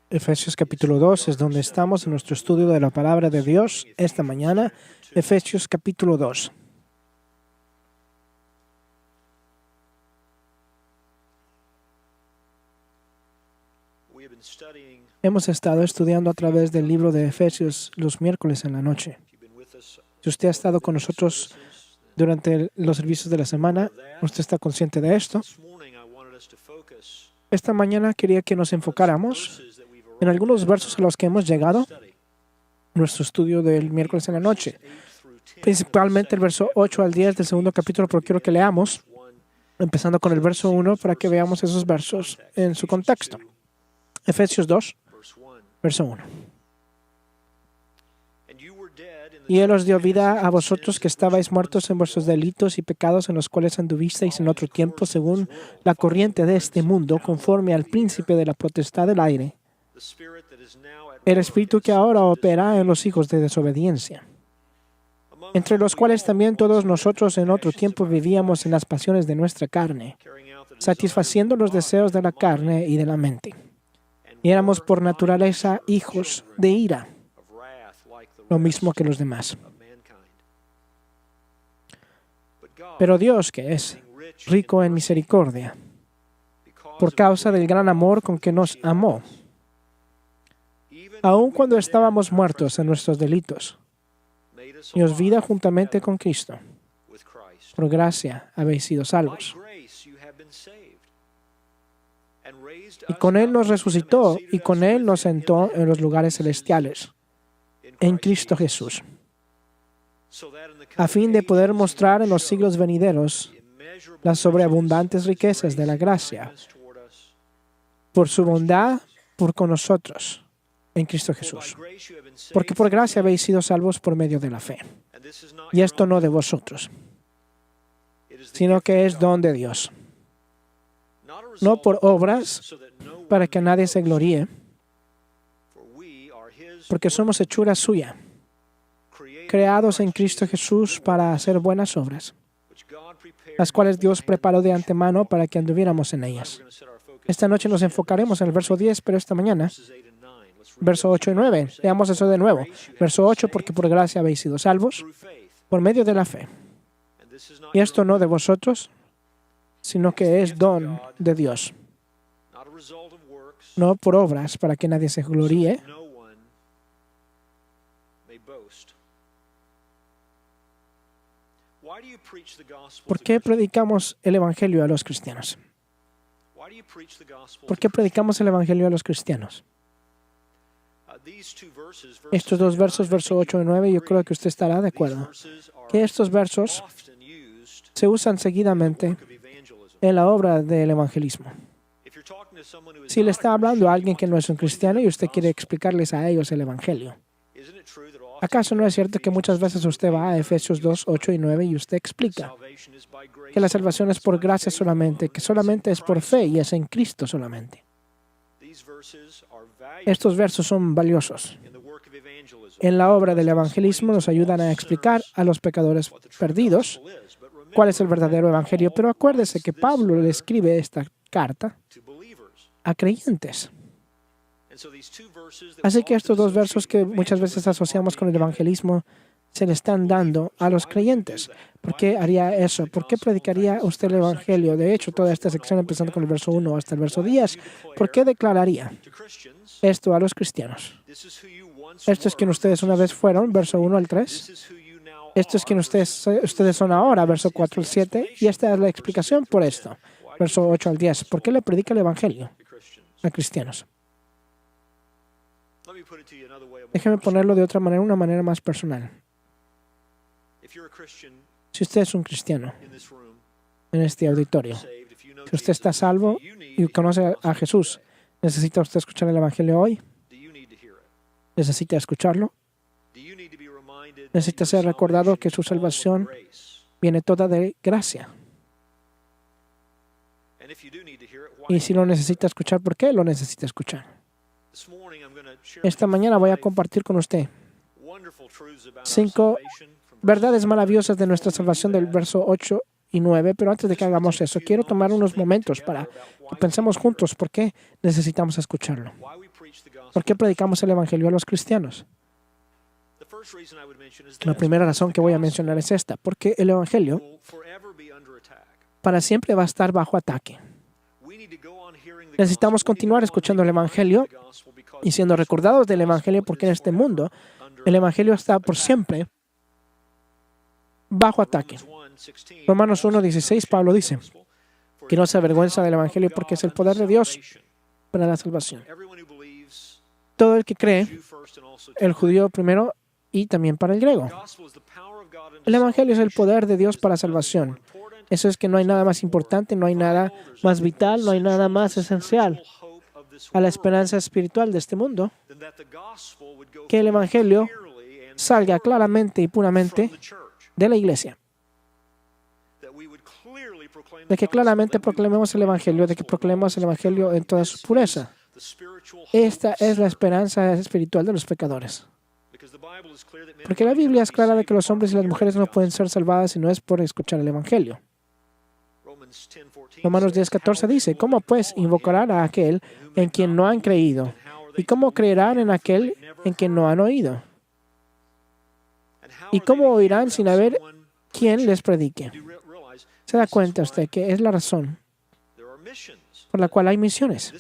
Efesios capítulo 2 es donde estamos en nuestro estudio de la palabra de Dios esta mañana. Efesios capítulo 2. Hemos estado estudiando a través del libro de Efesios los miércoles en la noche. Si usted ha estado con nosotros durante los servicios de la semana, usted está consciente de esto. Esta mañana quería que nos enfocáramos en algunos versos a los que hemos llegado en nuestro estudio del miércoles en la noche. Principalmente el verso 8 al 10 del segundo capítulo, pero quiero que leamos, empezando con el verso 1, para que veamos esos versos en su contexto. Efesios 2, verso 1. Y Él os dio vida a vosotros que estabais muertos en vuestros delitos y pecados en los cuales anduvisteis en otro tiempo según la corriente de este mundo, conforme al príncipe de la potestad del aire, el espíritu que ahora opera en los hijos de desobediencia, entre los cuales también todos nosotros en otro tiempo vivíamos en las pasiones de nuestra carne, satisfaciendo los deseos de la carne y de la mente. Y éramos por naturaleza hijos de ira, lo mismo que los demás. Pero Dios, que es rico en misericordia, por causa del gran amor con que nos amó, aun cuando estábamos muertos en nuestros delitos, nos vida juntamente con Cristo. Por gracia habéis sido salvos. Y con Él nos resucitó y con Él nos sentó en los lugares celestiales, en Cristo Jesús, a fin de poder mostrar en los siglos venideros las sobreabundantes riquezas de la gracia, por su bondad por con nosotros, en Cristo Jesús. Porque por gracia habéis sido salvos por medio de la fe. Y esto no de vosotros, sino que es don de Dios. No por obras, para que nadie se gloríe, porque somos hechura suya, creados en Cristo Jesús para hacer buenas obras, las cuales Dios preparó de antemano para que anduviéramos en ellas. Esta noche nos enfocaremos en el verso 10, pero esta mañana, verso 8 y 9. Leamos eso de nuevo. Verso 8, porque por gracia habéis sido salvos, por medio de la fe. Y esto no de vosotros, sino que es don de Dios, no por obras, para que nadie se gloríe. ¿Por qué predicamos el Evangelio a los cristianos? ¿Por qué predicamos el Evangelio a los cristianos? Estos dos versos, verso 8 y 9, yo creo que usted estará de acuerdo, que estos versos se usan seguidamente en la obra del evangelismo. Si le está hablando a alguien que no es un cristiano y usted quiere explicarles a ellos el Evangelio, ¿acaso no es cierto que muchas veces usted va a Efesios 2, 8 y 9 y usted explica que la salvación es por gracia solamente, que solamente es por fe y es en Cristo solamente? Estos versos son valiosos. En la obra del evangelismo nos ayudan a explicar a los pecadores perdidos cuál es el verdadero evangelio, pero acuérdese que Pablo le escribe esta carta a creyentes. Así que estos dos versos que muchas veces asociamos con el evangelismo se le están dando a los creyentes. ¿Por qué haría eso? ¿Por qué predicaría usted el evangelio? De hecho, toda esta sección, empezando con el verso 1 hasta el verso 10, ¿por qué declararía esto a los cristianos? Esto es quien ustedes una vez fueron, verso 1 al 3. Esto es quien ustedes son ahora, verso 4 al 7. Y esta es la explicación por esto, verso 8 al 10. ¿Por qué le predica el evangelio a cristianos? Déjeme ponerlo de otra manera, una manera más personal. Si usted es un cristiano en este auditorio, si usted está salvo y conoce a Jesús, ¿necesita usted escuchar el evangelio hoy? ¿Necesita escucharlo? ¿Necesita ser recordado que su salvación viene toda de gracia? Y si lo necesita escuchar, ¿por qué lo necesita escuchar? Esta mañana voy a compartir con usted 5 verdades maravillosas de nuestra salvación del verso 8 y 9, pero antes de que hagamos eso, quiero tomar unos momentos para que pensemos juntos por qué necesitamos escucharlo. ¿Por qué predicamos el Evangelio a los cristianos? La primera razón que voy a mencionar es esta, porque el Evangelio para siempre va a estar bajo ataque. Necesitamos continuar escuchando el Evangelio y siendo recordados del Evangelio, porque en este mundo el Evangelio está por siempre bajo ataque. Romanos 1:16, Pablo dice que no se avergüenza del Evangelio porque es el poder de Dios para la salvación. Todo el que cree, el judío primero y también para el griego. El Evangelio es el poder de Dios para salvación. Eso es que no hay nada más importante, no hay nada más vital, no hay nada más esencial a la esperanza espiritual de este mundo que el Evangelio salga claramente y puramente de la iglesia. De que claramente proclamemos el Evangelio, de que proclamemos el Evangelio en toda su pureza. Esta es la esperanza espiritual de los pecadores. Porque la Biblia es clara de que los hombres y las mujeres no pueden ser salvadas si no es por escuchar el Evangelio. Romanos 10:14 dice, ¿cómo pues invocarán a aquel en quien no han creído? ¿Y cómo creerán en aquel en quien no han oído? ¿Y cómo oirán sin haber quien les predique? ¿Se da cuenta usted que es la razón por la cual hay misiones?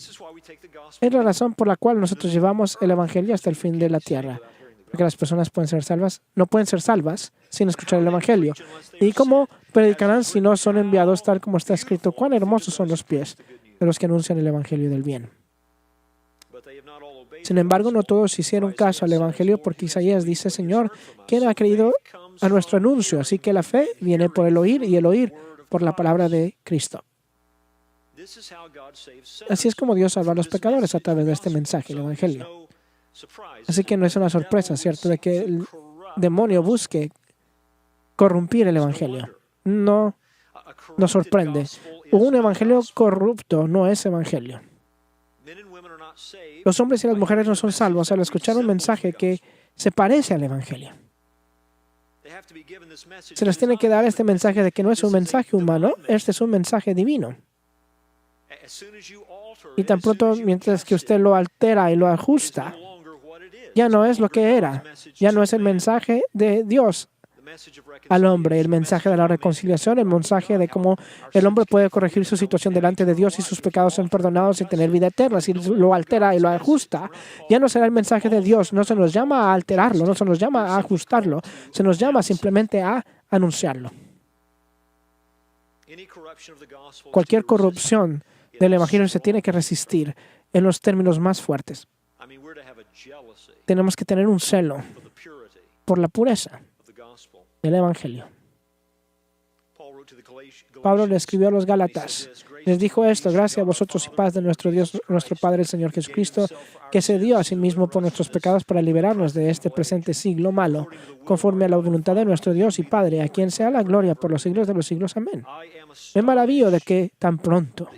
Es la razón por la cual nosotros llevamos el Evangelio hasta el fin de la tierra. Porque las personas pueden ser salvas, no pueden ser salvas sin escuchar el Evangelio. ¿Y cómo predicarán si no son enviados tal como está escrito? Cuán hermosos son los pies de los que anuncian el Evangelio del bien. Sin embargo, no todos hicieron caso al Evangelio porque Isaías dice, Señor, ¿quién ha creído a nuestro anuncio? Así que la fe viene por el oír y el oír por la palabra de Cristo. Así es como Dios salva a los pecadores a través de este mensaje, el Evangelio. Así que no es una sorpresa, ¿cierto?, de que el demonio busque corrompir el Evangelio. No nos sorprende. Un Evangelio corrupto no es Evangelio. Los hombres y las mujeres no son salvos al escuchar un mensaje que se parece al Evangelio. Se les tiene que dar este mensaje de que no es un mensaje humano, este es un mensaje divino. Y tan pronto, mientras que usted lo altera y lo ajusta, ya no es lo que era. Ya no es el mensaje de Dios al hombre, el mensaje de la reconciliación, el mensaje de cómo el hombre puede corregir su situación delante de Dios y sus pecados son perdonados y tener vida eterna. Si lo altera y lo ajusta, ya no será el mensaje de Dios. No se nos llama a alterarlo, no se nos llama a ajustarlo, se nos llama simplemente a anunciarlo. Cualquier corrupción del Evangelio se tiene que resistir en los términos más fuertes. Tenemos que tener un celo por la pureza del Evangelio. Pablo le escribió a los Gálatas. Les dijo esto: gracias a vosotros y paz de nuestro Dios, nuestro Padre, el Señor Jesucristo, que se dio a sí mismo por nuestros pecados para liberarnos de este presente siglo malo, conforme a la voluntad de nuestro Dios y Padre, a quien sea la gloria por los siglos de los siglos. Amén. Me maravillo de que tan pronto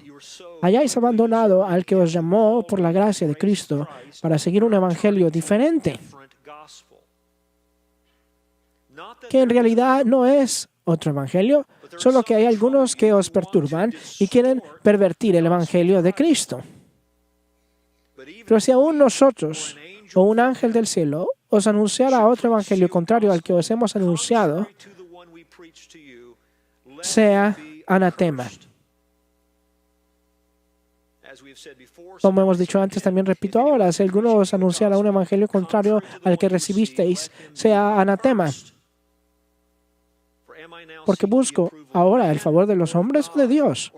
hayáis abandonado al que os llamó por la gracia de Cristo para seguir un evangelio diferente, que en realidad no es otro evangelio, solo que hay algunos que os perturban y quieren pervertir el evangelio de Cristo. Pero si aún nosotros o un ángel del cielo os anunciara otro evangelio contrario al que os hemos anunciado, sea anatema. Como hemos dicho antes, también repito ahora, si alguno os anunciara un evangelio contrario al que recibisteis, sea anatema. Porque busco ahora el favor de los hombres o de Dios.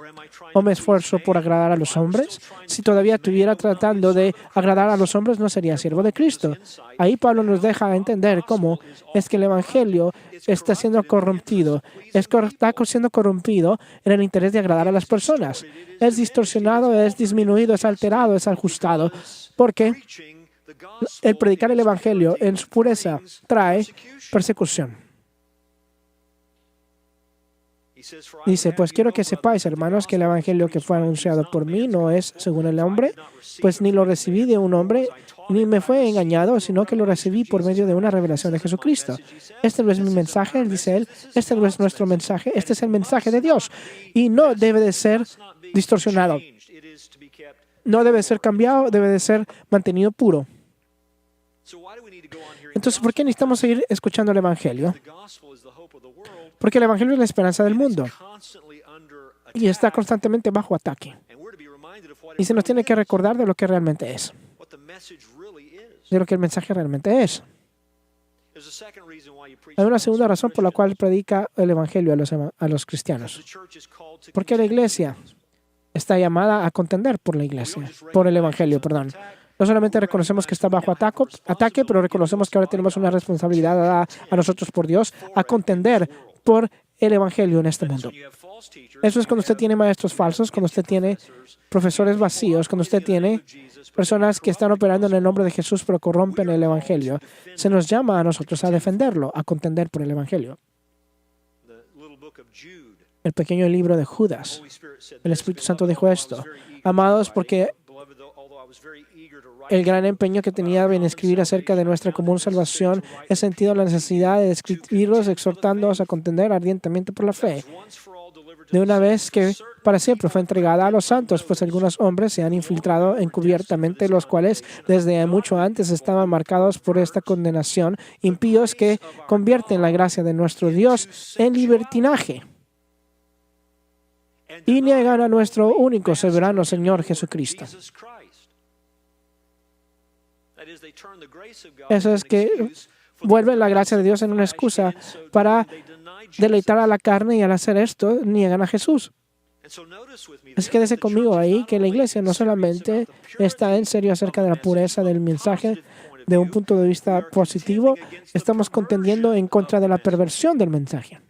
¿O me esfuerzo por agradar a los hombres? Si todavía estuviera tratando de agradar a los hombres, no sería siervo de Cristo. Ahí Pablo nos deja entender cómo es que el evangelio está siendo corrompido. Está siendo corrompido en el interés de agradar a las personas. Es distorsionado, es disminuido, es alterado, es ajustado. Porque el predicar el evangelio en su pureza trae persecución. Dice, pues quiero que sepáis, hermanos, que el evangelio que fue anunciado por mí no es según el hombre, pues ni lo recibí de un hombre, ni me fue engañado, sino que lo recibí por medio de una revelación de Jesucristo. Este no es mi mensaje, dice él, este no es nuestro mensaje, este es el mensaje de Dios. Y no debe de ser distorsionado, no debe ser cambiado, debe de ser mantenido puro. Entonces, ¿por qué necesitamos seguir escuchando el evangelio? Porque el evangelio es la esperanza del mundo y está constantemente bajo ataque. Y se nos tiene que recordar de lo que realmente es, de lo que el mensaje realmente es. Hay una segunda razón por la cual predica el evangelio a los cristianos. Porque la iglesia está llamada a contender por el evangelio, perdón. No solamente reconocemos que está bajo ataque, pero reconocemos que ahora tenemos una responsabilidad dada a nosotros por Dios a contender por el evangelio en este mundo. Eso es cuando usted tiene maestros falsos, cuando usted tiene profesores vacíos, cuando usted tiene personas que están operando en el nombre de Jesús pero corrompen el evangelio. Se nos llama a nosotros a defenderlo, a contender por el evangelio. El pequeño libro de Judas. El Espíritu Santo dijo esto: amados, porque el gran empeño que tenía en escribir acerca de nuestra común salvación, he sentido la necesidad de escribirlos exhortándoos a contender ardientemente por la fe, de una vez que para siempre fue entregada a los santos, pues algunos hombres se han infiltrado encubiertamente, los cuales desde mucho antes estaban marcados por esta condenación, impíos que convierten la gracia de nuestro Dios en libertinaje y niegan a nuestro único soberano Señor Jesucristo. Eso es que vuelven la gracia de Dios en una excusa para deleitar a la carne, y al hacer esto niegan a Jesús. Así que quédese conmigo ahí, que la iglesia no solamente está en serio acerca de la pureza del mensaje de un punto de vista positivo, estamos contendiendo en contra de la perversión del mensaje.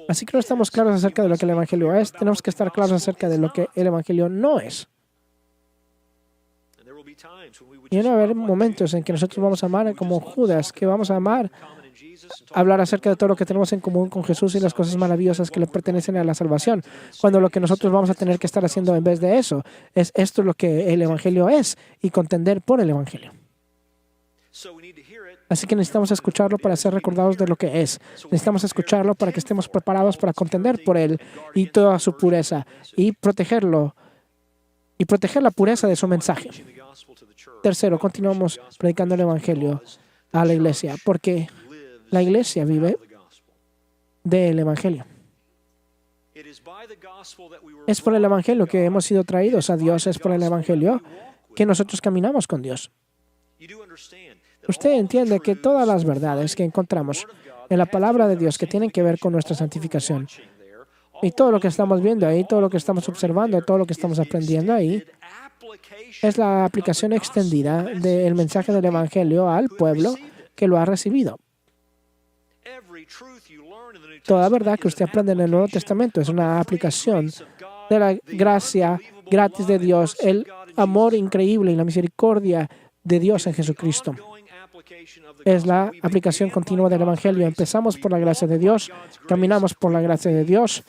Así que no estamos claros acerca de lo que el evangelio es, tenemos que estar claros acerca de lo que el evangelio no es. Y van a haber momentos en que nosotros vamos a amar como Judas, que vamos a hablar acerca de todo lo que tenemos en común con Jesús y las cosas maravillosas que le pertenecen a la salvación, cuando lo que nosotros vamos a tener que estar haciendo en vez de eso es esto lo que el evangelio es y contender por el evangelio. Así que necesitamos escucharlo para ser recordados de lo que es. Necesitamos escucharlo para que estemos preparados para contender por él y toda su pureza y protegerlo y proteger la pureza de su mensaje. Tercero, continuamos predicando el evangelio a la iglesia, porque la iglesia vive del evangelio. Es por el evangelio que hemos sido traídos a Dios, es por el evangelio que nosotros caminamos con Dios. Usted entiende que todas las verdades que encontramos en la palabra de Dios que tienen que ver con nuestra santificación, y todo lo que estamos viendo ahí, todo lo que estamos observando, todo lo que estamos aprendiendo ahí, es la aplicación extendida del mensaje del evangelio al pueblo que lo ha recibido. Toda verdad que usted aprende en el Nuevo Testamento es una aplicación de la gracia gratis de Dios, el amor increíble y la misericordia de Dios en Jesucristo. Es la aplicación continua del evangelio. Empezamos por la gracia de Dios, caminamos por la gracia de Dios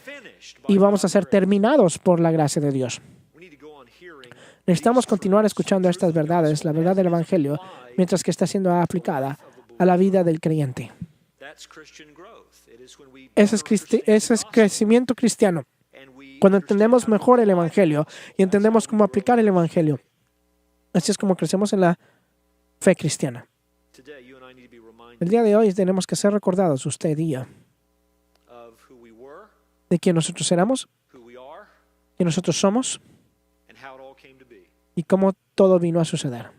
y vamos a ser terminados por la gracia de Dios. Necesitamos continuar escuchando estas verdades, la verdad del evangelio, mientras que está siendo aplicada a la vida del creyente. Ese es crecimiento cristiano. Cuando entendemos mejor el evangelio y entendemos cómo aplicar el evangelio, así es como crecemos en la fe cristiana. El día de hoy tenemos que ser recordados, usted y yo, de quién nosotros éramos, quién nosotros somos y cómo todo vino a suceder.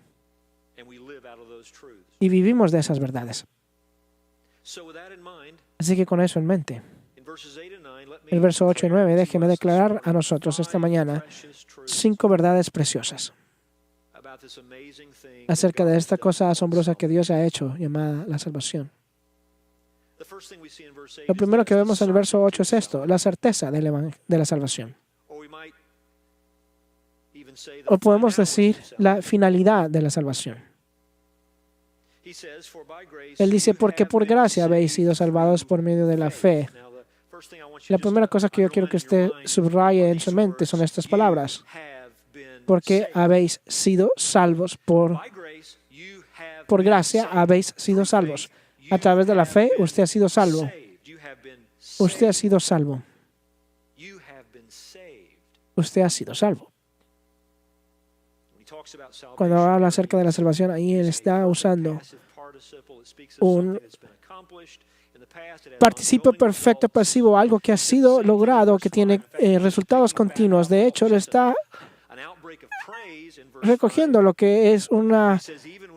Y vivimos de esas verdades. Así que con eso en mente, el verso 8 y 9, déjeme declarar a nosotros esta mañana 5 verdades preciosas acerca de esta cosa asombrosa que Dios ha hecho, llamada la salvación. Lo primero que vemos en el verso 8 es esto, la certeza de la salvación. O podemos decir la finalidad de la salvación. Él dice, porque por gracia habéis sido salvados por medio de la fe. La primera cosa que yo quiero que usted subraye en su mente son estas palabras. Porque habéis sido salvos por gracia, habéis sido salvos. A través de la fe, usted ha sido salvo. Usted ha sido salvo. Usted ha sido salvo. Cuando habla acerca de la salvación, ahí él está usando un participio perfecto pasivo, algo que ha sido logrado, que tiene resultados continuos. De hecho, él está recogiendo lo que es una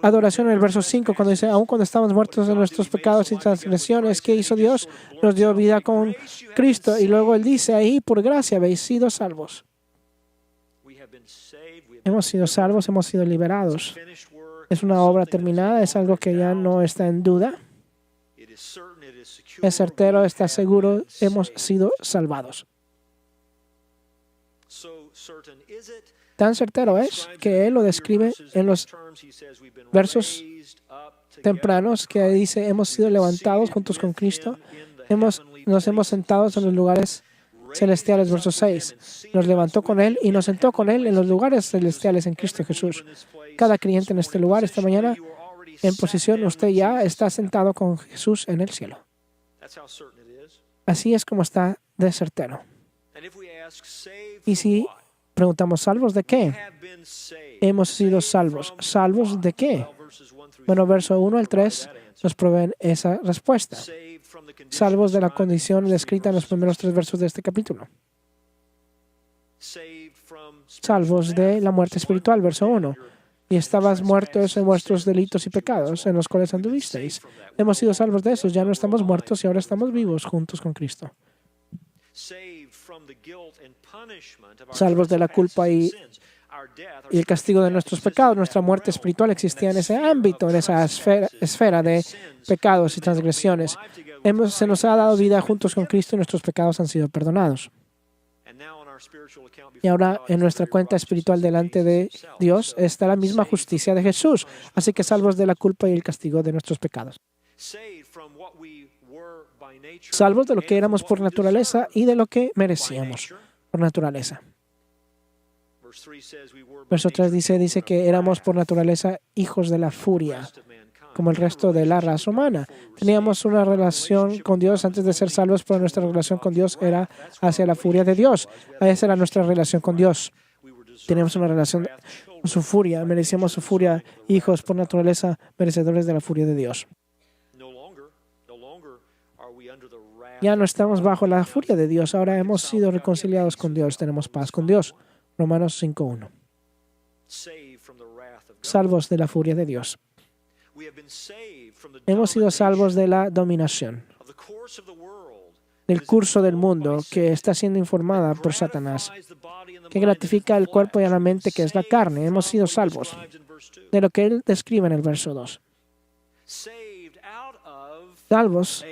adoración en el verso 5, cuando dice, aun cuando estamos muertos en nuestros pecados y transgresiones, ¿qué hizo Dios? Nos dio vida con Cristo. Y luego él dice ahí, por gracia habéis sido salvos. Hemos sido salvos, hemos sido liberados. Es una obra terminada, es algo que ya no está en duda. Es certero, está seguro, hemos sido salvados. Tan certero es que él lo describe en los versos tempranos, que dice, hemos sido levantados juntos con Cristo, nos hemos sentado en los lugares celestiales, verso 6. Nos levantó con Él y nos sentó con Él en los lugares celestiales en Cristo Jesús. Cada creyente en este lugar, esta mañana, en posición, usted ya está sentado con Jesús en el cielo. Así es como está de certero. Y si preguntamos, ¿salvos de qué? Hemos sido salvos. ¿Salvos de qué? Bueno, verso 1 al 3 nos proveen esa respuesta. Salvos de la condición descrita en los primeros 3 versos de este capítulo. Salvos de la muerte espiritual, verso 1. Y estabas muertos en vuestros delitos y pecados, en los cuales anduvisteis. Hemos sido salvos de esos, ya no estamos muertos y ahora estamos vivos juntos con Cristo. Salvos de la culpa y el castigo de nuestros pecados. Nuestra muerte espiritual existía en ese ámbito, en esa esfera de pecados y transgresiones. Se nos ha dado vida juntos con Cristo y nuestros pecados han sido perdonados. Y ahora en nuestra cuenta espiritual delante de Dios está la misma justicia de Jesús. Así que salvos de la culpa y el castigo de nuestros pecados. Salvos de lo que éramos por naturaleza y de lo que merecíamos por naturaleza. Verso 3 dice que éramos por naturaleza hijos de la furia, como el resto de la raza humana. Teníamos una relación con Dios antes de ser salvos, pero nuestra relación con Dios era hacia la furia de Dios. Esa era nuestra relación con Dios. Teníamos una relación con su furia, merecíamos su furia, hijos por naturaleza, merecedores de la furia de Dios. Ya no estamos bajo la furia de Dios, ahora hemos sido reconciliados con Dios, tenemos paz con Dios. Romanos 5:1. Salvos de la furia de Dios. Hemos sido salvos de la dominación, del curso del mundo que está siendo informada por Satanás, que gratifica el cuerpo y a la mente, que es la carne. Hemos sido salvos de lo que él describe en el verso 2. Salvos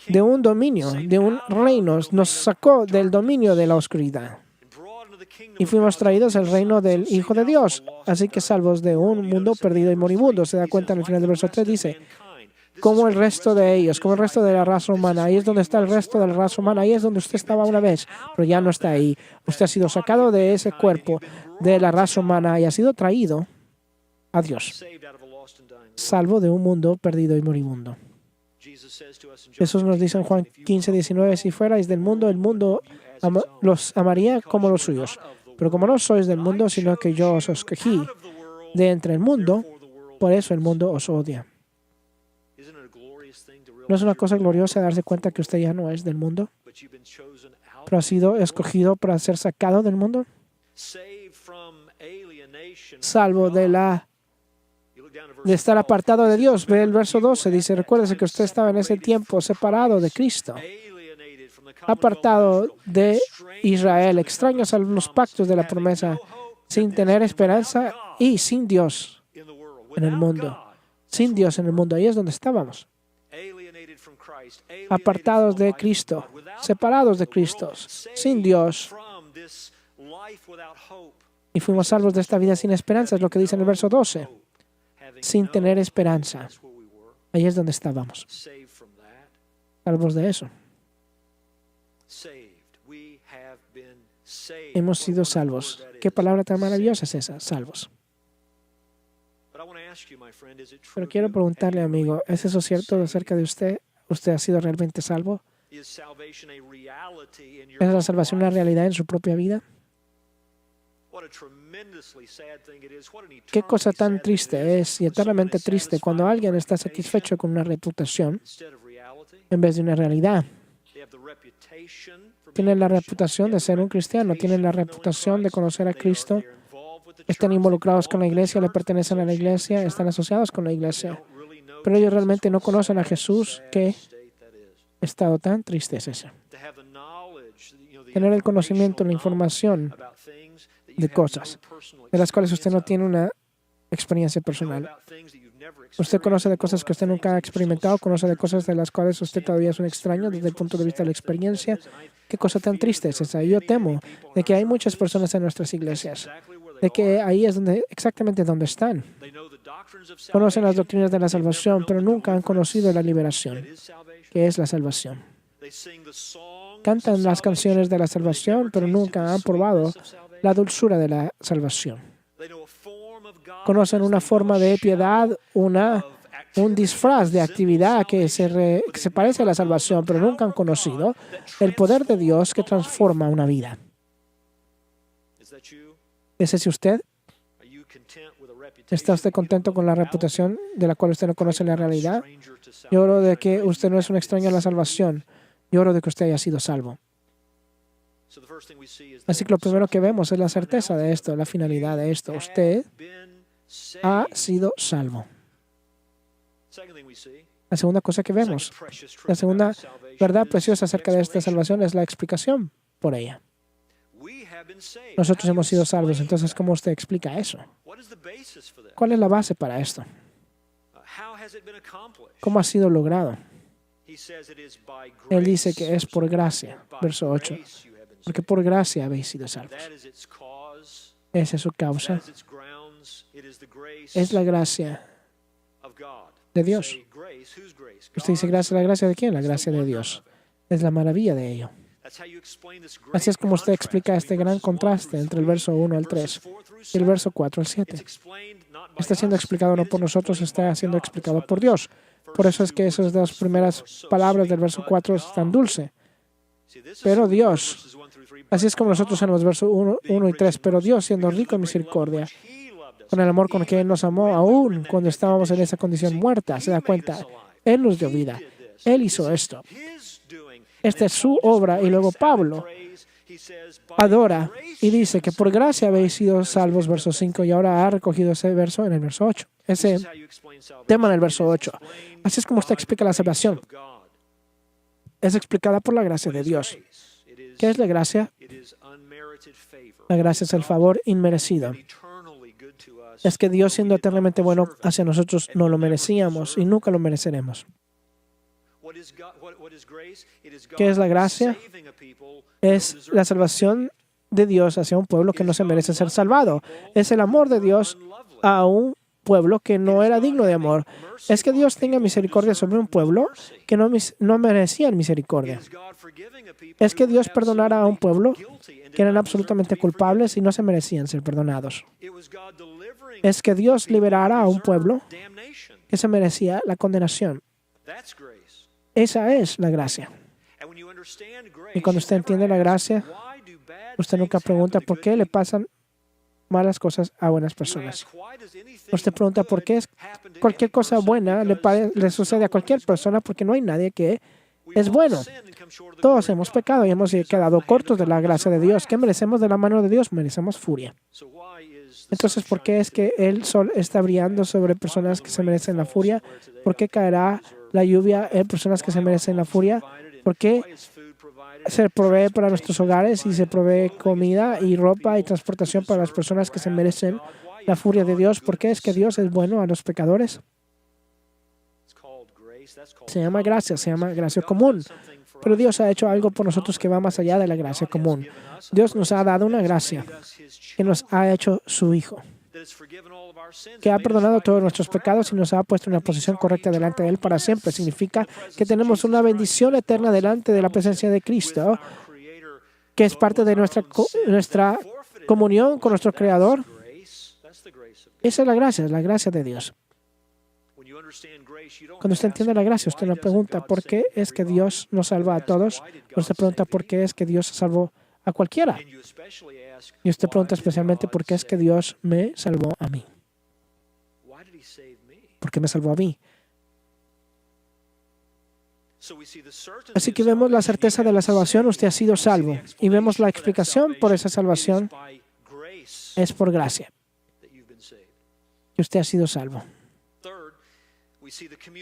de un dominio, de un reino. Nos sacó del dominio de la oscuridad y fuimos traídos al reino del Hijo de Dios. Así que salvos de un mundo perdido y moribundo. Se da cuenta en el final del verso 3, dice, como el resto de ellos, como el resto de la raza humana. Ahí es donde está el resto de la raza humana. Ahí es donde usted estaba una vez, pero ya no está ahí. Usted ha sido sacado de ese cuerpo de la raza humana y ha sido traído a Dios, salvo de un mundo perdido y moribundo. Jesús nos dice en Juan 15:19, si fuerais del mundo, el mundo los amaría como los suyos. Pero como no sois del mundo, sino que yo os escogí de entre el mundo, por eso el mundo os odia. ¿No es una cosa gloriosa darse cuenta que usted ya no es del mundo, pero ha sido escogido para ser sacado del mundo? Salvo de estar apartado de Dios. Ve el verso 12, dice, recuérdese que usted estaba en ese tiempo separado de Cristo, apartado de Israel, extraños a los pactos de la promesa, sin tener esperanza y sin Dios en el mundo. Sin Dios en el mundo, ahí es donde estábamos. Apartados de Cristo, separados de Cristo, sin Dios. Y fuimos salvos de esta vida sin esperanza, es lo que dice en el verso 12. sin tener esperanza. Ahí es donde estábamos, salvos de eso. Hemos sido salvos. ¿Qué palabra tan maravillosa es esa? Salvos. Pero quiero preguntarle, amigo, ¿es eso cierto acerca de usted? ¿Usted ha sido realmente salvo? ¿Es la salvación una realidad en su propia vida? Qué cosa tan triste es y eternamente triste cuando alguien está satisfecho con una reputación en vez de una realidad. Tienen la reputación de ser un cristiano, tienen la reputación de conocer a Cristo, están involucrados con la iglesia, le pertenecen a la iglesia, están asociados con la iglesia, pero ellos realmente no conocen a Jesús. ¿Qué estado tan triste es ese? Tener el conocimiento, la información de cosas de las cuales usted no tiene una experiencia personal. Usted conoce de cosas que usted nunca ha experimentado, conoce de cosas de las cuales usted todavía es un extraño desde el punto de vista de la experiencia. Qué cosa tan triste es esa. Yo temo de que hay muchas personas en nuestras iglesias, de que ahí es exactamente donde están. Conocen las doctrinas de la salvación, pero nunca han conocido la liberación, que es la salvación. Cantan las canciones de la salvación, pero nunca han probado la dulzura de la salvación. Conocen una forma de piedad, un disfraz de actividad que se parece a la salvación, pero nunca han conocido el poder de Dios que transforma una vida. ¿Es ese usted? ¿Está usted contento con la reputación de la cual usted no conoce la realidad? Yo oro de que usted no es un extraño a la salvación. Yo oro de que usted haya sido salvo. Así que lo primero que vemos es la certeza de esto, la finalidad de esto. Usted ha sido salvo. La segunda cosa que vemos, la segunda verdad preciosa acerca de esta salvación es la explicación por ella. Nosotros hemos sido salvos, entonces, ¿cómo usted explica eso? ¿Cuál es la base para esto? ¿Cómo ha sido logrado? Él dice que es por gracia, verso 8, porque por gracia habéis sido salvos. Esa es su causa. Es la gracia de Dios. Usted dice, ¿gracia? ¿La gracia de quién? La gracia de Dios. Es la maravilla de ello. Así es como usted explica este gran contraste entre el verso 1 al 3 y el verso 4 al 7. Está siendo explicado no por nosotros, está siendo explicado por Dios. Por eso es que esas dos primeras palabras del verso 4 están dulces. Pero Dios, así es como nosotros en los versos 1 y 3, pero Dios, siendo rico en misericordia, con el amor con que Él nos amó, aún cuando estábamos en esa condición muerta, se da cuenta, Él nos dio vida. Él hizo esto. Esta es su obra. Y luego Pablo adora y dice que por gracia habéis sido salvos, verso 5, y ahora ha recogido ese verso en el verso 8. Ese tema en el verso 8. Así es como usted explica la salvación. Es explicada por la gracia de Dios. ¿Qué es la gracia? La gracia es el favor inmerecido. Es que Dios, siendo eternamente bueno hacia nosotros, no lo merecíamos y nunca lo mereceremos. ¿Qué es la gracia? Es la salvación de Dios hacia un pueblo que no se merece ser salvado. Es el amor de Dios a un pueblo que no era digno de amor. Es que Dios tenga misericordia sobre un pueblo que no merecía misericordia. Es que Dios perdonara a un pueblo que eran absolutamente culpables y no se merecían ser perdonados. Es que Dios liberara a un pueblo que se merecía la condenación. Esa es la gracia. Y cuando usted entiende la gracia, usted nunca pregunta por qué le pasan malas cosas a buenas personas. Usted pregunta por qué cualquier cosa buena le sucede a cualquier persona, porque no hay nadie que es bueno. Todos hemos pecado y hemos quedado cortos de la gracia de Dios. ¿Qué merecemos de la mano de Dios? Merecemos furia. Entonces, ¿por qué es que el sol está brillando sobre personas que se merecen la furia? ¿Por qué caerá la lluvia en personas que se merecen la furia? ¿Por qué se provee para nuestros hogares y se provee comida y ropa y transportación para las personas que se merecen la furia de Dios? ¿Por qué es que Dios es bueno a los pecadores? Se llama gracia común. Pero Dios ha hecho algo por nosotros que va más allá de la gracia común. Dios nos ha dado una gracia que nos ha hecho su Hijo. que ha perdonado todos nuestros pecados y nos ha puesto en una posición correcta delante de Él para siempre. Significa que tenemos una bendición eterna delante de la presencia de Cristo, que es parte de nuestra comunión con nuestro Creador. Esa es la gracia de Dios. Cuando usted entiende la gracia, usted no pregunta por qué es que Dios nos salva a todos, usted pregunta por qué es que Dios salvó a cualquiera. Y usted pregunta especialmente por qué es que Dios me salvó a mí. ¿Por qué me salvó a mí? Así que vemos la certeza de la salvación, usted ha sido salvo. Y vemos la explicación por esa salvación, es por gracia, que usted ha sido salvo.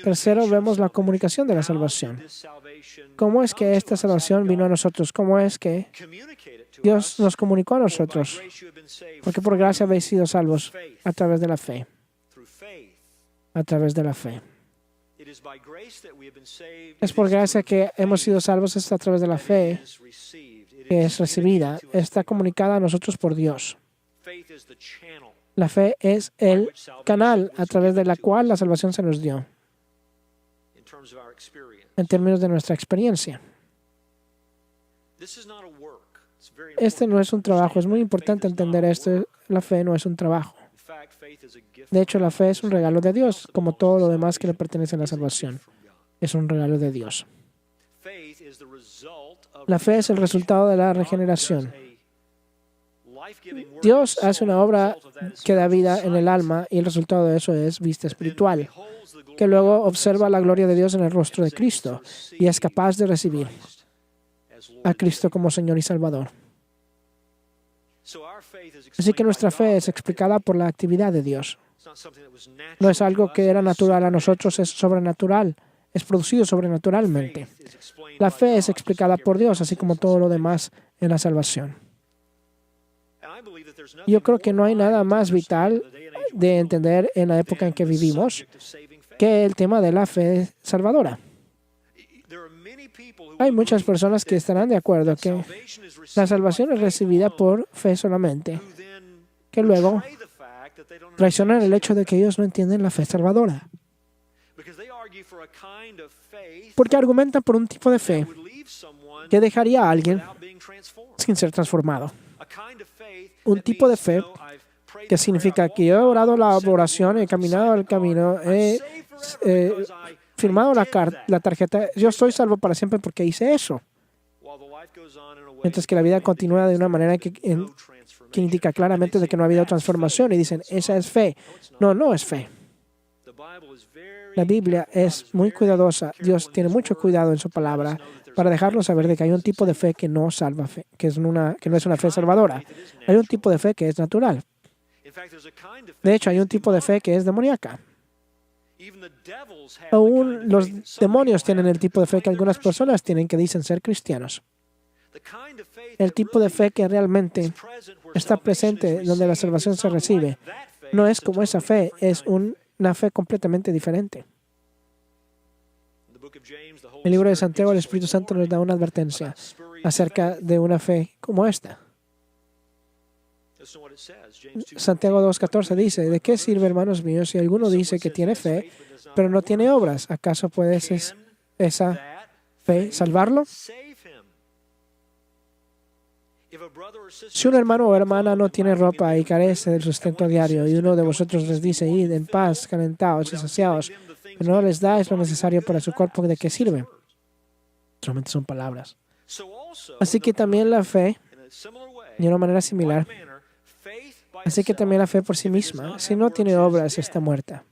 Tercero, vemos la comunicación de la salvación. ¿Cómo es que esta salvación vino a nosotros? ¿Cómo es que Dios nos comunicó a nosotros? Porque por gracia habéis sido salvos a través de la fe. A través de la fe. Es por gracia que hemos sido salvos, es a través de la fe que es recibida. Está comunicada a nosotros por Dios. La fe es el canal a través de la cual la salvación se nos dio, en términos de nuestra experiencia. Este no es un trabajo. Es muy importante entender esto. La fe no es un trabajo. De hecho, la fe es un regalo de Dios, como todo lo demás que le pertenece a la salvación. Es un regalo de Dios. La fe es el resultado de la regeneración. Dios hace una obra que da vida en el alma y el resultado de eso es vista espiritual, que luego observa la gloria de Dios en el rostro de Cristo y es capaz de recibir a Cristo como Señor y Salvador. Así que nuestra fe es explicada por la actividad de Dios. No es algo que era natural a nosotros, es sobrenatural, es producido sobrenaturalmente. La fe es explicada por Dios, así como todo lo demás en la salvación. Yo creo que no hay nada más vital de entender en la época en que vivimos que el tema de la fe salvadora. Hay muchas personas que estarán de acuerdo que la salvación es recibida por fe solamente, que luego traicionan el hecho de que ellos no entienden la fe salvadora. Porque argumentan por un tipo de fe que dejaría a alguien sin ser transformado. Un tipo de fe que significa que yo he orado la oración, he caminado el camino, he firmado la tarjeta, yo soy salvo para siempre porque hice eso. Mientras que la vida continúa de una manera que indica claramente de que no ha habido transformación y dicen, esa es fe. No, no es fe. La Biblia es muy cuidadosa. Dios tiene mucho cuidado en su palabra para dejarnos saber de que hay un tipo de fe que no salva fe, que no es una fe salvadora. Hay un tipo de fe que es natural. De hecho, hay un tipo de fe que es demoníaca. Aún los demonios tienen el tipo de fe que algunas personas tienen que dicen ser cristianos. El tipo de fe que realmente está presente donde la salvación se recibe no es como esa fe, es una fe completamente diferente. En el libro de Santiago, el Espíritu Santo nos da una advertencia acerca de una fe como esta. Santiago 2:14 dice, ¿de qué sirve, hermanos míos, si alguno dice que tiene fe, pero no tiene obras? ¿Acaso puede esa fe salvarlo? Si un hermano o hermana no tiene ropa y carece del sustento diario, y uno de vosotros les dice, id en paz, calentados y saciados, pero no les dais lo necesario para su cuerpo, ¿de qué sirve? Solamente son palabras. Así que también la fe, de una manera similar, así que también la fe por sí misma, si no tiene obras, está muerta.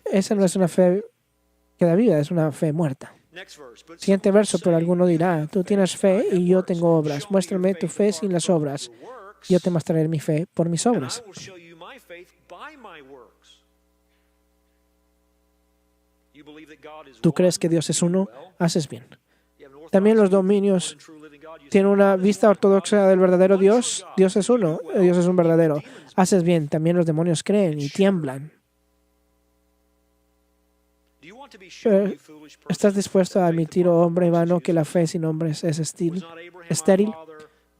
Esa no es una fe que da vida, es una fe muerta. Siguiente verso, pero alguno dirá, tú tienes fe y yo tengo obras. Muéstrame tu fe sin las obras. Yo te mostraré mi fe por mis obras. ¿Tú crees que Dios es uno? Haces bien. También los dominios tienen una vista ortodoxa del verdadero Dios. Dios es uno, Dios es un verdadero. Haces bien. También los demonios creen y tiemblan. ¿Estás dispuesto a admitir, oh hombre vano, que la fe sin obras es estéril?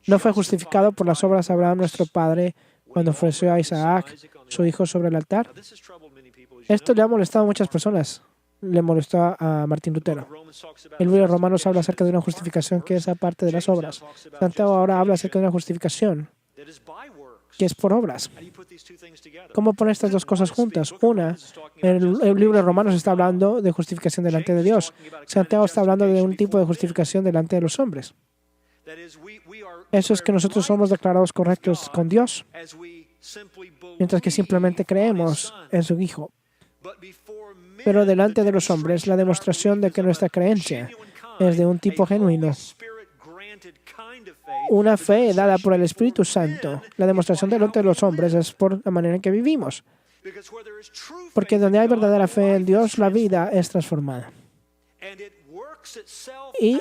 ¿No fue justificado por las obras Abraham, nuestro padre, cuando ofreció a Isaac, su hijo, sobre el altar. Esto le ha molestado a muchas personas. Le molestó a Martín Lutero. El libro de Romanos habla acerca de una justificación que es aparte de las obras. Santiago ahora habla acerca de una justificación que es por obras. ¿Cómo poner estas dos cosas juntas? Una, el libro de Romanos está hablando de justificación delante de Dios. Santiago está hablando de un tipo de justificación delante de los hombres. Eso es que nosotros somos declarados correctos con Dios, mientras que simplemente creemos en su Hijo. Pero delante de los hombres, la demostración de que nuestra creencia es de un tipo genuino, una fe dada por el Espíritu Santo. La demostración delante de los hombres es por la manera en que vivimos. Porque donde hay verdadera fe en Dios, la vida es transformada. Y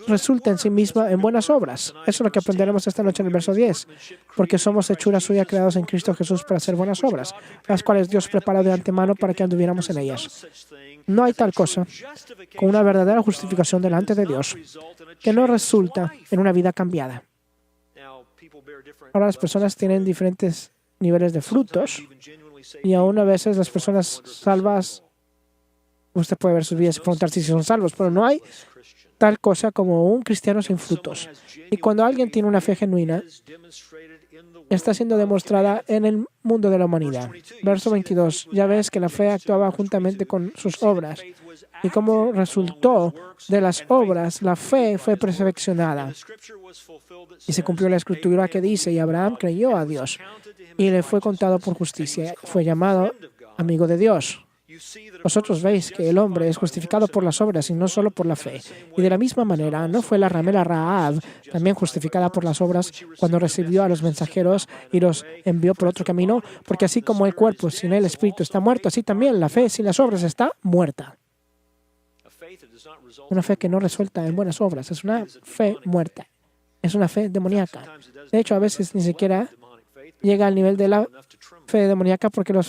resulta en sí misma en buenas obras. Eso es lo que aprenderemos esta noche en el verso 10. Porque somos hechura suya, creados en Cristo Jesús para hacer buenas obras, las cuales Dios preparó de antemano para que anduviéramos en ellas. No hay tal cosa como una verdadera justificación delante de Dios que no resulta en una vida cambiada. Ahora las personas tienen diferentes niveles de frutos y aún a veces las personas salvas, usted puede ver sus vidas y preguntar si son salvos, pero no hay tal cosa como un cristiano sin frutos. Y cuando alguien tiene una fe genuina, está siendo demostrada en el mundo de la humanidad. Verso 22. Ya ves que la fe actuaba juntamente con sus obras. Y como resultó de las obras, la fe fue perfeccionada. Y se cumplió la escritura que dice, y Abraham creyó a Dios, y le fue contado por justicia. Fue llamado amigo de Dios. Vosotros veis que el hombre es justificado por las obras y no solo por la fe. Y de la misma manera, ¿no fue la ramera Rahab también justificada por las obras cuando recibió a los mensajeros y los envió por otro camino? Porque así como el cuerpo sin el espíritu está muerto, así también la fe sin las obras está muerta. Una fe que no resulta en buenas obras es una fe muerta. Es una fe demoníaca. De hecho, a veces ni siquiera llega al nivel de la fe demoníaca porque la